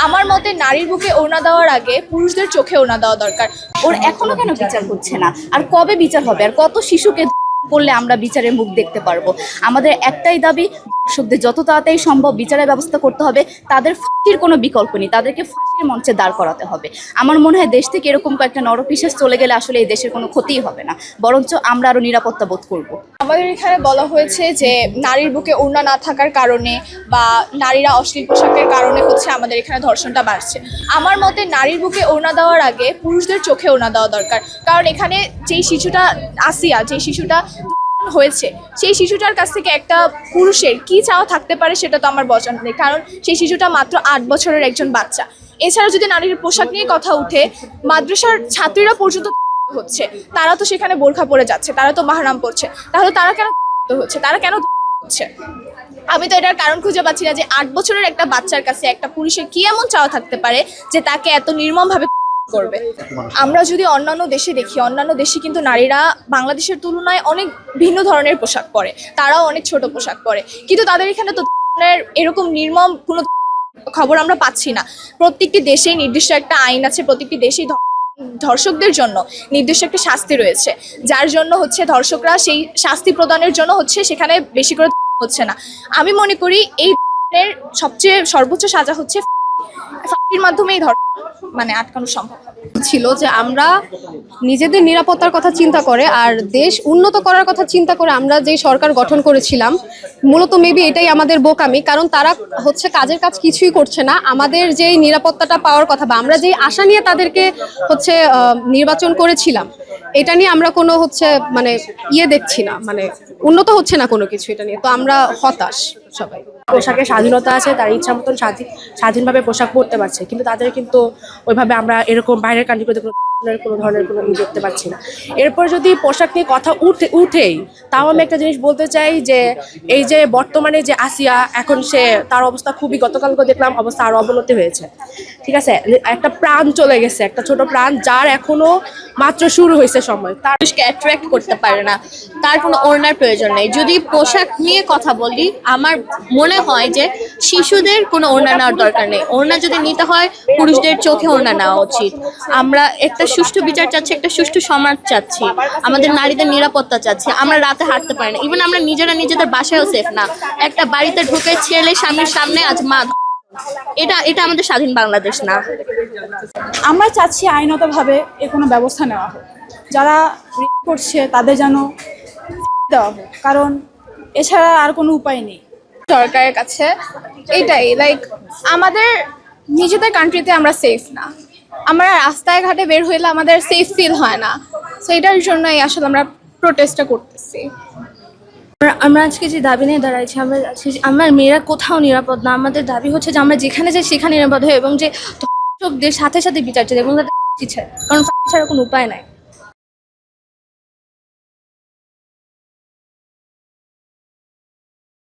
আমার মতে নারীর বুকে ওড়না দেওয়ার আগে পুরুষদের চোখে ওড়না দেওয়া দরকার। ওর এখনো কেন বিচার হচ্ছে না? আর কবে বিচার হবে? আর কত শিশুকে করলে আমরা বিচারের মুখ দেখতে পারবো? আমাদের একটাই দাবি, দর্শকদের যত তাড়াতাড়ি সম্ভব বিচারের ব্যবস্থা করতে হবে। তাদের ফাঁসির কোনো বিকল্প নেই, তাদেরকে ফাঁসির মঞ্চে দাঁড় করাতে হবে। আমার মনে হয় দেশ থেকে এরকম কয়েকটা নরপিশাচ চলে গেলে আসলে এই দেশের কোনো ক্ষতিই হবে না, বরঞ্চ আমরা আরো নিরাপত্তা বোধ করবো। আমাদের এখানে বলা হয়েছে যে নারীর বুকে ওড়না না থাকার কারণে বা নারীরা অশ্লীল পোশাকের কারণে হচ্ছে আমাদের এখানে ধর্ষণটা বাড়ছে। আমার মতে নারীর বুকে ওড়না দেওয়ার আগে পুরুষদের চোখে ওড়না দেওয়া দরকার। কারণ এখানে যেই শিশুটা আসিয়া, যেই শিশুটা হয়েছে, সেই শিশুটার কাছ থেকে একটা পুরুষের কি চাওয়া থাকতে পারে সেটা তো আমার বোঝা নেই। কারণ সেই শিশুটা মাত্র 8 বছরের একজন বাচ্চা। এছাড়া যদি নারীর পোশাক নিয়ে কথা উঠে, মাদ্রাসার ছাত্রীরা পর্যন্ত হচ্ছে, তারা তো সেখানে বোরখা পরে যাচ্ছে, তারা তো মাহরাম পড়ছে, তাহলে তারা কেন হচ্ছে, তারা কেন হচ্ছে? আমি তো এটার কারণ খুঁজে পাচ্ছি না যে 8 বছরের একটা বাচ্চার কাছে একটা পুরুষের কি এমন চাওয়া থাকতে পারে যে তাকে এত নির্মমভাবে করবে। আমরা যদি অন্যান্য দেশে দেখি, অন্যান্য দেশে কিন্তু নারীরা বাংলাদেশের তুলনায় অনেক ভিন্ন ধরনের পোশাক পরে, তারাও অনেক ছোট পোশাক পরে, কিন্তু তাদের এখানে তো এরকম নির্মম কোনো খবর আমরা পাচ্ছি না। প্রত্যেকটি দেশেই নির্দিষ্ট একটা আইন আছে, প্রত্যেকটি দেশেই ধর্ষকদের জন্য নির্দিষ্ট একটা শাস্তি রয়েছে, যার জন্য হচ্ছে ধর্ষকরা সেই শাস্তি প্রদানের জন্য হচ্ছে সেখানে বেশি করে হচ্ছে না। আমি মনে করি এই ধরনের সবচেয়ে সর্বোচ্চ সাজা হচ্ছে ফাঁসির মাধ্যমে এই ধর্ষণ আটকানো সম্ভব ছিল। যে আমরা নিজেদের নিরাপত্তার কথা চিন্তা করে আর দেশ উন্নত করার কথা চিন্তা করে আমরা যে সরকার গঠন করেছিলাম, মূলত মেবি এটাই আমাদের বোকামি। কারণ তারা হচ্ছে কাজের কাজ কিছুই করছে না। আমাদের যেই নিরাপত্তাটা পাওয়ার কথা বা আমরা যেই আশা নিয়ে তাদেরকে হচ্ছে নির্বাচন করেছিলাম, এটা নিয়ে আমরা কোনো হচ্ছে দেখছি না, উন্নত হচ্ছে না কোনো কিছু। এটা নিয়ে তো আমরা হতাশ সবাই। পোশাকের স্বাধীনতা আছে, তার ইচ্ছা মতন স্বাধীনভাবে পোশাক পরতে পারছে, কিন্তু তাদের কিন্তু ওইভাবে আমরা এরকম বাইরের কান্ট্রিতে কোনো ধরনের কোনো দেখতে পাচ্ছি না। এরপর যদি পোশাক নিয়ে কথা উঠেই, তাও আমি একটা জিনিস বলতে চাই যে এই যে বর্তমানে যে আসিয়া, এখন তার অবস্থা খুবই, গতকালকে দেখলাম অবস্থা আরো অবনতি হয়েছে। ঠিক আছে, একটা প্রাণ চলে গেছে, একটা ছোট প্রাণ, যার এখনো মাত্র শুরু হয়েছে সময়। তার অ্যাট্রাক্ট করতে পারে না, তার কোনো ওড়নার প্রয়োজন নেই। যদি পোশাক নিয়ে কথা বলি, আমার মনে হয় যে শিশুদের কোনো ওড়না নেওয়ার দরকার নেই। ওড়না যদি নিতে হয়, পুরুষদের চোখে ওড়না নেওয়া উচিত। আমরা একটা সুষ্ঠু বিচার চাচ্ছি, একটা সুষ্ঠু সমাজ চাচ্ছি, আমাদের নারীদের নিরাপত্তা চাচ্ছি। আমরা রাতে হাঁটতে পারি না, ইভেন আমরা নিজেরা নিজেদের বাসায়ও সেফ না। একটা বাড়িতে ঢুকে ছেলে স্বামীর সামনে আজ মা, এটা আমাদের স্বাধীন বাংলাদেশ না। আমরা চাচ্ছি আইনতভাবে এর কোনো ব্যবস্থা নেওয়া হোক, যারা রেপ করছে তাদের যেন দেওয়া হোক, কারণ এছাড়া আর কোনো উপায় নেই। সরকারের কাছে এটাই, আমাদের নিজেদের কান্ট্রিতে আমরা সেফ না, আমরা রাস্তায় ঘাটে বের হইলে আমাদের সেফ ফিল হয় না। সো এটার জন্যই আসলে আমরা প্রোটেস্টটা করতেছি। আমরা আজকে যে দাবি নিয়ে দাঁড়াইছি, আমার মেয়েরা কোথাও নিরাপদ না। আমাদের দাবি হচ্ছে যে আমরা যেখানে যাই সেখানে নিরাপদ হয় এবং যে ধর্ষকদের সাথে সাথে বিচার চাই এবং তাদের কারণ ফাঁসি ছাড়া কোনো উপায় নাই।